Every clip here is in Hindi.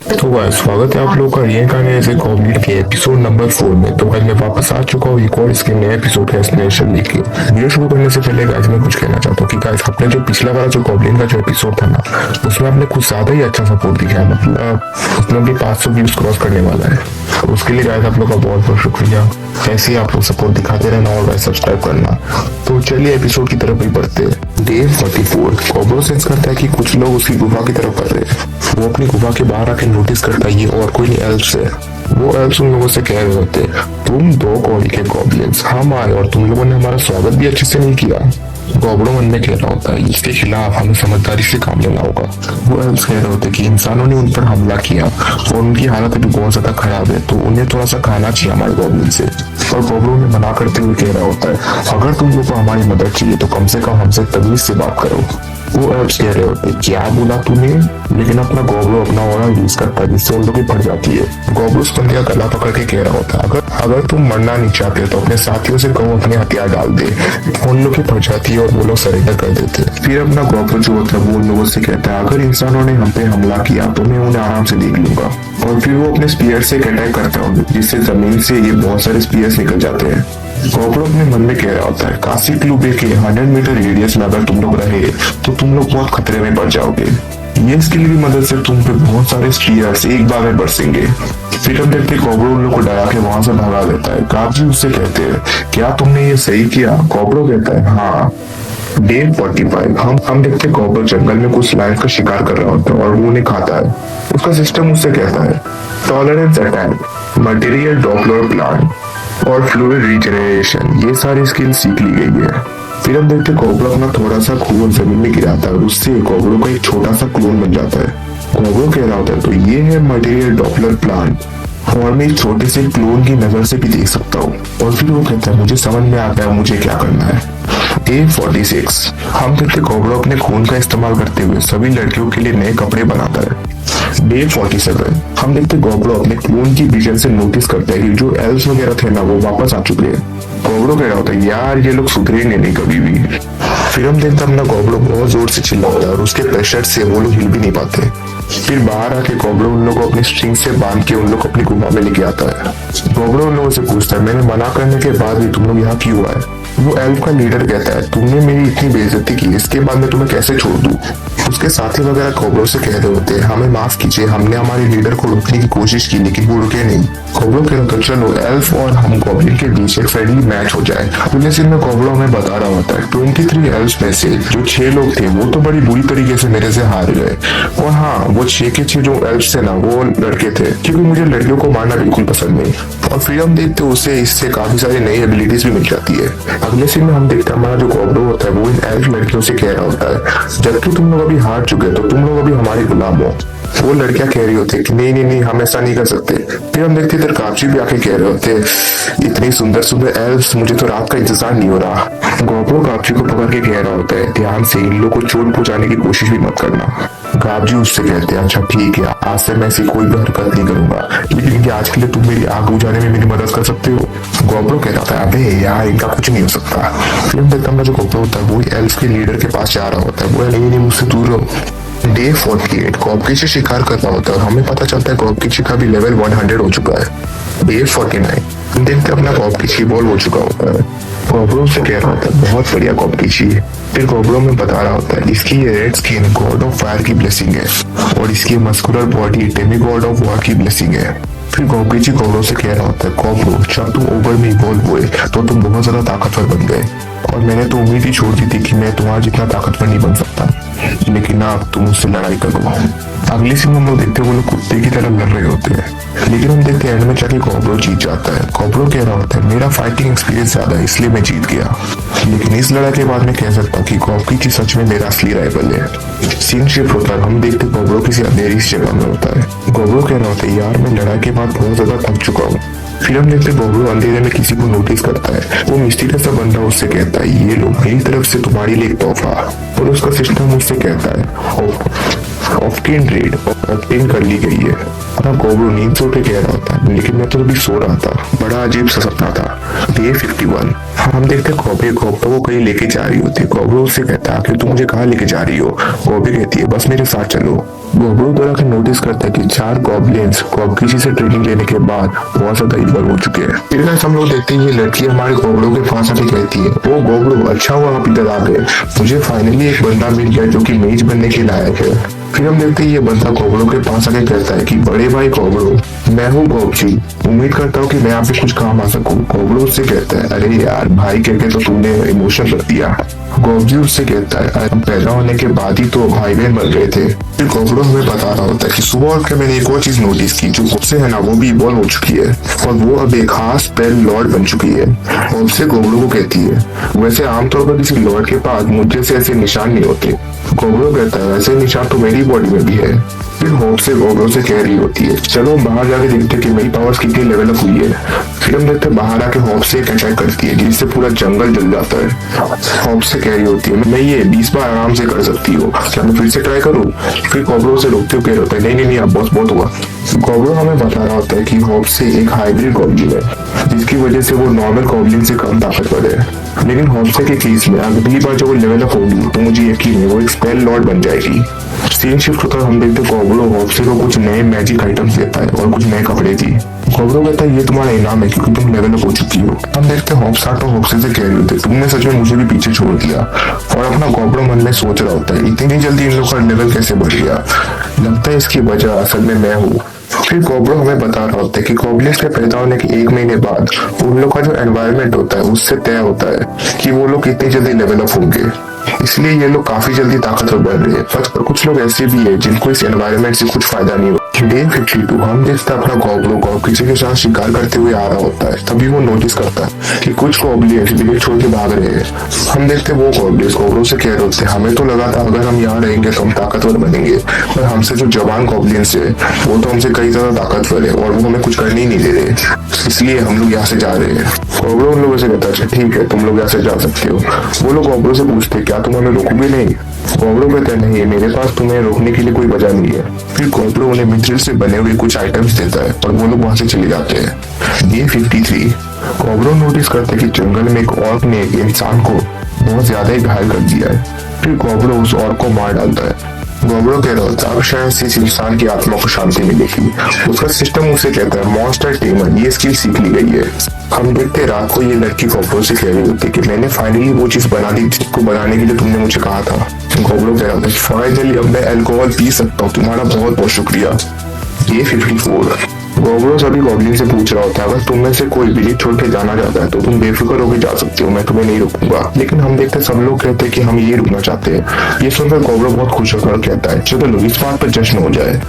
तो गाइस स्वागत है आप लोगों का रीइंकार्नेशन ऐसे गॉब्लिन के एपिसोड नंबर 4 में। तो गाइस मैं वापस आ चुका हूँ एक और इसके नए एपिसोड का एक्सप्लेनेशन लेके। वीडियो शुरू करने से पहले गाइस मैं कुछ कहना चाहता हूँ कि गाइस आपने जो पिछला वाला जो गॉब्लिन का जो एपिसोड था ना, उसमें आपने कुछ ज्यादा ही अच्छा सपोर्ट दिखाया। मतलब उसमें भी 500 व्यूज क्रॉस करने वाला है। तो उसके लिए गाइस आप लोग का बहुत बहुत शुक्रिया। ऐसे ही आप लोग सपोर्ट दिखाते रहना और गाइस सब्सक्राइब करना। तो चलिए एपिसोड की तरफ ही बढ़ते हैं। डे 44 कॉब्रो सेंस करता है कि कुछ लोग उसकी गुफा की तरफ कर रहे हैं। वो अपनी गुफा के बाहर आके नोटिस करता है ये और कोई नहीं एल्फ्स है। वो एल्फ्स उन लोगों से कह रहे होते, तुम दो कौड़ी के गॉब्लिन्स हम आए और तुम लोगों ने हमारा स्वागत भी अच्छे से नहीं किया। गॉब्लो मन में कह रहा होता है इसके खिलाफ हमें समझदारी से काम लेना होगा। वो एल्फ्स कह रहे होते कि इंसानों ने उन पर हमला किया और उनकी हालत अभी बहुत ज्यादा खराब है, तो उन्हें थोड़ा सा खाना चाहिए हमारे गॉब्लिन से। और गॉब्लो ने मना करते हुए कह रहा होता है अगर तुम लोग को हमारी मदद चाहिए तो कम से कम हमसे तमीज से बात करो। वो एल्फ्स कह रहे होते क्या बोला तूने, लेकिन अपना गॉब्लो अपना ऑरा यूज करता है जिससे उन लोग की फट जाती है। गॉब्लो उस बंदे का गला पकड़ के कह रहा होता है अगर तुम मरना नहीं चाहते तो अपने साथियों से कहो अपने हथियार डाल दे। उन लोग की फट जाती है और वो लोग सरेंडर कर देते हैं। फिर अपना गॉब्लो जो होता है वो उन लोगों से कहता है अगर इंसानों ने हम पे हमला किया तो मैं उन्हें आराम से देख लूंगा। और फिर वो अपने स्पीयर से एक अटैक करता है जिससे जमीन से ये बहुत सारे स्पीयर्स निकल जाते हैं। गॉब्लो अपने मन में कह रहा होता है काशी क्लूबे के 100 मीटर रेडियस में अगर तुम लोग रहे तो तुम लोग बहुत खतरे में पड़ जाओगे। ये स्किल की मदद से तुम पे बहुत सारे स्पीयर्स एक बार में बरसेंगे। फिर हम देखते गॉब्लो उन लोग को डरा के वहां से भगा देता है। गाबजी उससे कहते हैं क्या तुमने ये सही किया? गॉब्लो कहता है हाँ। डे 45 हम देखते गॉब्लो जंगल में कुछ लायंस का शिकार कर रहा होता है और वो उन्हें खाता है। उसका सिस्टम उससे कहता है tolerance attack, material Doppler plan और फ्लूइड रीजनरेशन, ये सारी स्किल सीख ली गई है। फिर हम देखते गॉब्लो अपना थोड़ा सा खून जमीन में गिराता है और उससे गॉब्लो का एक छोटा सा क्लोन बन जाता है। गॉब्लो कह रहा होता है तो ये है मटेरियल डॉपलर प्लान और मैं एक छोटे से क्लोन की नजर से भी देख सकता हूँ। और फिर वो कहता है मुझे समझ में आता है मुझे क्या करना है। डे 46 हम देखते गॉब्लो अपने खून का इस्तेमाल करते हुए सभी लड़कियों के लिए नए कपड़े बनाता है। डे 47 हम देखते गॉब्लो अपने क्लोन की विजन से नोटिस करते हैं कि जो एल्फ्स वगैरह थे ना वो वापस आ चुके हैं। गॉब्लो कह रहा होता है यार ये लोग सुधरेंगे नहीं कभी भी। फिर हम देखते अपना गॉब्लो बहुत जोर से चिल्लाता है और उसके प्रेशर से वो लोग हिल भी नहीं पाते। फिर बाहर आके गॉब्लो उन लोगों को अपनी स्ट्रिंग से बांध के उन लोग को अपनी गुफा में लेके आता है। गॉब्लो उन लोगों से पूछता है मैंने मना करने के बाद भी तुम लोग यहाँ क्यों आए? वो एल्फ का लीडर कहता है तुमने मेरी इतनी बेइज्जती की, इसके बाद मैं तुम्हें कैसे छोड़ दूं? उसके साथी वगैरह गॉब्लो से कह रहे होते हैं हमें माफ कीजिए, हमने हमारे लीडर को रोकने की कोशिश की लेकिन वो रुके नहीं। गॉब्लो कह रहा था चलो एल्फ और हम गॉब्लिन के बीच एक फ्रेंडली मैच हो जाए। अगले सीन में गॉब्लो हमें बता रहा होता है 23 एल्फ्स में से जो 6 लोग थे वो तो बड़ी बुरी तरीके से मेरे से हार गए। और हाँ वो 6 के 6 जो एल्फ्स थे ना वो लड़के थे, क्योंकि मुझे लड़कियों को मारना बिल्कुल पसंद नहीं। और फिर हम देखते उसे इससे काफी सारी नई एबिलिटीज भी मिल जाती है। अगले सीन में हम देखते हैं हमारा जो गॉब्लो होता है वो इन एल्फ लड़कियों से कह रहा होता है जबकि तुम लोग अभी हार चुके तो तुम लोग अभी हमारे गुलाम हो। वो लड़कियां कह रही होती है कि नहीं नहीं नहीं हम ऐसा नहीं कर सकते। फिर हम देखते इधर गाबजी भी आके कह रहे होते इतनी सुंदर सुंदर एल्फ्स, मुझे तो रात का इंतजार नहीं हो रहा। गॉब्लो गाबजी को पकड़ के कह रहा होता है ध्यान से इन लोगों को चोट पहुंचाने की कोशिश भी मत करना। गाबजी उससे कहते हैं अच्छा ठीक है आज से मैं ऐसी कोई भी हरकत नहीं करूंगा, लेकिन क्या आज के लिए तुम मेरी आग बुझाने में मेरी मदद कर सकते हो? गॉब्लो कह रहा था अबे यार इनका कुछ नहीं हो सकता। फिर हम देखते हैं जो गॉब्लो होता है वो एल्फ के लीडर के पास जा रहा होता है। वो नहीं मुझसे दूर रहो। डे 48 गॉबकिची शिकार करना होता है और हमें पता चलता है गॉबकिची का भी लेवल 100 हो चुका है। डे 49 हम देखते अपना गॉबकिची बॉल हो चुका होता है। गॉब्लो से कह रहा होता है बहुत बढ़िया गॉबकिची। फिर गॉब्लो में बता रहा होता है इसकी ये red skin God of fire की ब्लेसिंग है और इसकी muscular body Demi God of war की ब्लेसिंग है। फिर गॉबकिची गॉब्लो से कह रहा होता है गॉब्लो जब तुम ओवर में इवॉल्व हुए तो तुम बहुत ज्यादा ताकतवर बन गए और मैंने तो उम्मीद ही छोड़ दी थी कि मैं तुम्हारा जितना ताकतवर नहीं बन सकता, लेकिन अब तुम मुझसे लड़ाई करो। अगले सीन में हम लोग देखते हैं वो लोग कुत्ते की तरह लड़ रहे होते हैं, लेकिन हम देखते हैं एंड में जाके गॉब्लो जीत जाता है। गॉब्लो कह रहा होता है मेरा फाइटिंग एक्सपीरियंस ज्यादा है इसलिए मैं जीत गया, लेकिन इस लड़ाई के बाद मैं कह सकता हूँ कि गॉबकिची सच में मेरा असली राइवल है। सीन शिफ्ट होता है हम देखते गॉब्लो किसी अंधेरी जगह में होता है। गॉब्लो कह रहा होता है यार मैं लड़ाई के बाद बहुत ज्यादा थक चुका हूँ। फिर हम देखते गॉब्लो अंधेरे में किसी को नोटिस करता है। वो मिस्टीरियस सा बंदा उससे कहता है ये लो मेरी तरफ से तुम्हारी लिए एक तोहफा, और उसका सिस्टम उससे कहता है ऑप्टेन रेड ऑप्टेन कर ली गई है। अब गोब्रो नींद से उठ के कह रहा होता है, लेकिन मैं तो अभी सो रहा था, बड़ा अजीब सा सपना था। डे 51 हम देखते गोबे गोब्रो को कहीं लेके जा रही होती है। गोब्रो उससे कहता है कि तुम मुझे कहाँ लेके जा रही हो। गोबे कहती है बस मेरे साथ चलो। गोब्रो दोरा के नोटिस करता है कि 4 गॉब्लिन्स गॉबकिशी से ट्रेनिंग लेने के बाद बहुत ज्यादा इवल हो चुके हैं। फिर हम लोग देखते हैं ये लड़की हमारे गोब्रो के पास आके कहती है, ओ गोब्रो अच्छा हुआ आप इधर आ गए, मुझे फाइनली एक बंदा मिल गया जो कि मेज बनने के लायक है। फिर हम देखते हैं ये बंदा गोब्रो के पास आके कहता है कि बड़े भाई गोब्रो, मैं हूँ गोबजी, उम्मीद करता हूँ कि मैं यहाँ पे कुछ काम आ सकूँ। गोब्रो उससे कहता है, अरे यार भाई कह के तो तुमने इमोशन रख दिया। गोबजी उससे कहता है, हम पैदा होने के बाद ही तो भाई बहन बन गए थे। फिर गोब्रो हमें बता रहा होता है कि सुबह उठ के मैंने एक और चीज नोटिस की, जो उससे है ना वो भी इवॉल्व हो चुकी है और वो अब एक खास स्पेल लॉर्ड बन चुकी है। और उससे गोब्रो को कहती है, वैसे आमतौर पर किसी लॉर्ड के पास मुझे से ऐसे निशान नहीं होते। गोब्रो कहता है, वैसे निशान तो मेरी बॉडी में भी है। फिर होप से गोब्रो से कह रही होती है, चलो बाहर जाके देखते कि मेरी पावर्स कितनी लेवल अप हुई है। फिर हम देखते बाहर आके होप से एक अटैक करती है जिससे पूरा जंगल जल जाता है। होप से कह रही होती है, मैं ये 20 बार आराम से कर सकती हूँ, क्या मैं फिर से ट्राई करूँ। फिर गोब्रो से रोकते हुए कह होता है, नहीं अब बहुत हुआ। गोब्रो हमें बता रहा होता है कि होप से एक हाइब्रिड गॉब्लिन है जिसकी वजह से वो नॉर्मल गॉब्लिन से कम ताकतवर है। लेकिन होप्से के केस में अगली बार जब वो लेवल अप होगी तो मुझे यकीन है वो एक स्पेल लॉर्ड बन जाएगी। सीन शिफ्ट होता है, हम देखते गोब्रो होप्से को कुछ नए मैजिक आइटम्स देता है और कुछ नए कपड़े भी। गोब्रो कहता है, ये तुम्हारा इनाम है क्योंकि तुम लेवल अप हो चुकी हो। हम देखते होप्स आटो होप्से से कह रही होते, तुमने सच में मुझे भी पीछे छोड़ दिया। और अपना गोब्रो मन में सोच रहा होता है, इतनी जल्दी इन लोग का लेवल कैसे बढ़ गया, लगता है इसकी वजह असल में मैं हूँ। फिर गोब्रो हमें बता रहा होता है कि गॉब्लिन्स के पैदा होने के 1 महीने बाद उन लोग का जो एनवायरनमेंट होता है उससे तय होता है कि वो लोग कितनी जल्दी लेवल अप होंगे। इसलिए ये लोग काफी जल्दी ताकतवर बन रहे हैं, पर कुछ लोग ऐसे भी है जिनको इस एनवायरनमेंट से कुछ फायदा नहीं होता। डे 52 हम देखते हैं अपना गोब्रो गॉबकिशी के साथ शिकार करते हुए आ रहा होता है। तभी वो नोटिस करता है कि कुछ गॉब्लिन्स विलेज छोड़ के भाग रहे हैं। हम देखते हैं वो गॉब्लिन्स गोब्रो से कह रहे होते हैं, हमें तो लगा था अगर हम यहाँ रहेंगे तो हम ताकतवर बनेंगे, पर हमसे जो जवान गॉब्लिन्स है वो तो हमसे कई ज्यादा ताकतवर है और वो हमें कुछ करने ही नहीं दे रहे, इसलिए हम लोग यहाँ से जा रहे हैं। गोब्रो उन लोगों से कहता है, ठीक है तुम लोग यहाँ से जा सकते हो। वो लोग गोब्रो से पूछते क्या तुम हमें रोकोगे नहीं। गोब्रो कहता है, नहीं मेरे पास तुम्हें रोकने के लिए कोई वजह नहीं है। फिर गोब्रो उन्हें मिथ्रिल से बने हुए कुछ आइटम्स देता है और वो लोग वहां से चले जाते हैं। डे 53 गोब्रो नोटिस करते हैं कि जंगल में एक ऑर्क ने एक इंसान को बहुत ज्यादा ही घायल कर दिया है। फिर गोब्रो उस ऑर्क को मार डालता है। गोब्रो कह रहा होता है, अब शायद से इस इंसान की आत्मा को शांति मिलेगी। उसका सिस्टम उसे कहता है, मॉन्स्टर टेमर, ये स्किल सीख ली गई है। हम देखते रात को ये लड़की गोब्रो से कह रही होती है कि मैंने फाइनली वो चीज बना दी जिसको बनाने के लिए तुमने मुझे कहा था। गोब्रो कह रहा था, फाइनली अब मैं अल्कोहल पी सकता हूँ, तुम्हारा बहुत बहुत शुक्रिया। डे 54 गोब्रो सभी गॉब्लिन से पूछ रहा होता है, अगर तुम में से कोई विलेज छोड़ के जाना चाहता है तो तुम बेफिक्र होकर जा सकते हो, मैं तुम्हें नहीं रोकूंगा। लेकिन हम देखते सब लोग कहते हैं कि हम ये रुकना चाहते हैं। ये सुनकर गोब्रो बहुत खुश होकर कहता है, चलो इस बात पर जश्न हो जाए।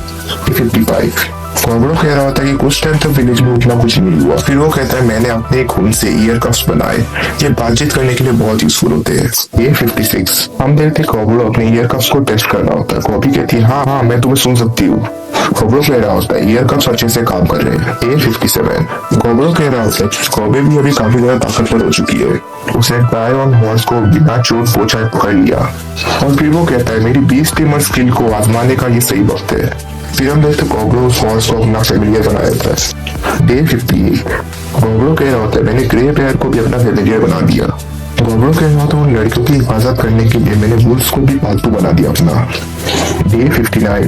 55 गोब्रो कह रहा होता है कि कुछ टाइम तक विलेज में उतना कुछ नहीं हुआ। फिर वो कहता है, मैंने अपने खून से ईयर कफ्स बनाए, ये बातचीत करने के लिए बहुत यूजफुल होते हैं। ये 56 हम देखते गोब्रो अपने ईयर कफ्स को टेस्ट कर रहा होता है। गोबी कहती है, हाँ मैं तुम्हें सुन सकती हूँ। गोब्रो कह रहा होता है, ईयर कफ्स अच्छे से काम कर रहे हैं। ये 57 गोब्रो कह रहा होता है कि गोबी भी अभी काफी ज्यादा ताकतवर हो चुकी है। उसने टाई ऑन हॉर्स को बिना चोट पहुंचाए पकड़ लिया और फिर वो कहता है, मेरी 20 टीमर स्किल को आजमाने का ये सही वक्त है। फिर हम देखते गोब्रो उस हॉर्स को अपना फेमिलियर बना देता है। डे 58 गोब्रो कह रहा होता है, मैंने ग्रे बेयर को भी अपना फेमिलियर बना दिया। गोब्रो कह रहा होता है, उन लड़कियों की हिफाजत करने के लिए मैंने वुल्फ्स को भी पालतू बना दिया अपना। डे 59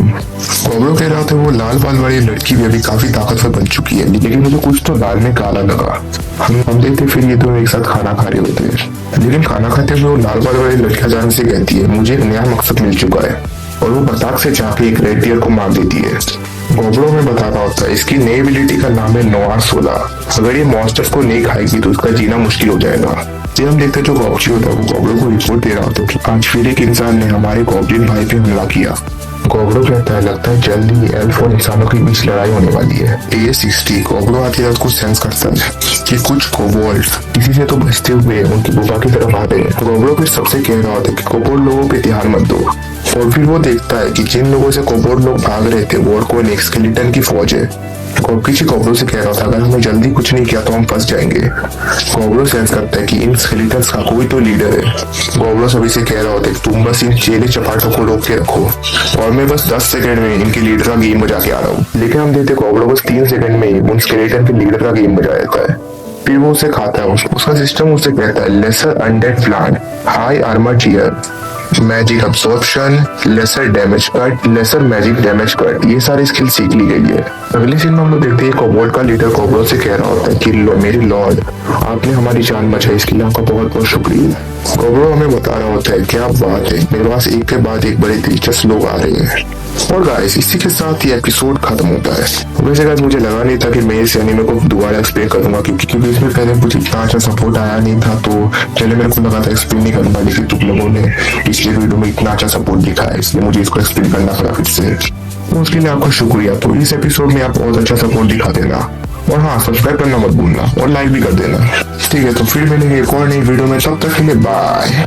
गोब्रो कह रहा होता है, वो लाल बाल वाली लड़की भी अभी काफी ताकतवर बन चुकी है, लेकिन मुझे कुछ तो दाल में काला लगा। हम देखते फिर ये दोनों एक साथ खाना खा रहे होते हैं, लेकिन खाना खाते हुए वो लाल बाल वाली लड़की अचानक से कहती है, मुझे एक नया मकसद मिल चुका है, और वो बताक से जाके एक रेड डियर को मार देती है। गोब्रो में बता रहा होता है, इसकी नई एबिलिटी का नाम है नोआर 16। अगर ये मॉन्स्टर्स को नहीं खाएगी तो उसका जीना मुश्किल हो जाएगा। जब हम देखते जो गॉबची होता है वो गोब्रो को रिपोर्ट दे रहा होता है कि आज फिर एक इंसान ने हमारे गॉब्लिन भाई पे हमला किया। गोब्रो कहता है, लगता है जल्द ही एल्फ और इंसानों के बीच लड़ाई होने वाली है। A60 गोब्रो आती रात को सेंस करता है कि कुछ कोबोल्ड्स किसी से तो बचते हुए उनकी गुफा की तरफ आ रहे हैं। गोब्रो फिर सबसे कह रहा होता है कि कोबोल्ड लोगों पे ध्यान मत दो, और फिर वो देखता है कि जिन लोगों से कोबोल्ड लोग भाग रहे थे वो और कोई एक स्केलेटन की फौज है। और पीछे कॉब्रो से कह रहा था अगर हमने जल्दी कुछ नहीं किया तो हम फंस जाएंगे। कॉब्रो सेंस करता है कि इन स्केलेटन्स का कोई तो लीडर है। कॉब्रो सभी से कह रहा होता है कि तुम बस इन चेले चपाटों को रोक के रखो और मैं बस 10 सेकंड में इनके लीडर का गेम बजा के आ रहा हूँ। लेकिन हम देखते कॉब्रो बस 3 सेकंड में ही उन स्केलेटन के लीडर का गेम बजा देता है। फिर वो उसे खाता है। उसका सिस्टम उसे कहता है lesser undead plant, high armour tier, magic absorption, lesser damage cut, lesser magic damage cut, ये सारी स्किल सीख ली गई है। अगले सीन में हम लोग देखते हैं कोबोल्ड का लीडर कॉब्रो से कह रहा होता है कि मेरे लॉर्ड आपने हमारी जान बचाई, इसके लिए आपका बहुत बहुत शुक्रिया। कोबरो हमें बता रहा होता है क्या बात है, मेरे पास एक के बाद एक बड़े दिलचस्प लोग आ रहे हैं। और गाइस इसी के साथ ये एपिसोड खत्म होता है। वैसे गाइस मुझे लगा नहीं था कि मैं इस एनीमे को दोबारा एक्सप्लेन करूंगा क्योंकि इसमें पहले कुछ इतना अच्छा सपोर्ट आया नहीं था, तो चले मेरे को लगा था एक्सप्लेन नहीं करूंगा, लेकिन तुम लोगों ने पिछले वीडियो में इतना अच्छा सपोर्ट दिखाया इसलिए मुझे इसको एक्सप्लेन करना पड़ा फिर से, तो उसके लिए आपका शुक्रिया। तो इस एपिसोड में आप बहुत अच्छा सपोर्ट दिखा देना और हाँ सब्सक्राइब करना मत भूलना और लाइक भी कर देना। ठीक है, तो फिर मिलेंगे एक और नई वीडियो में, तब तक के लिए बाय।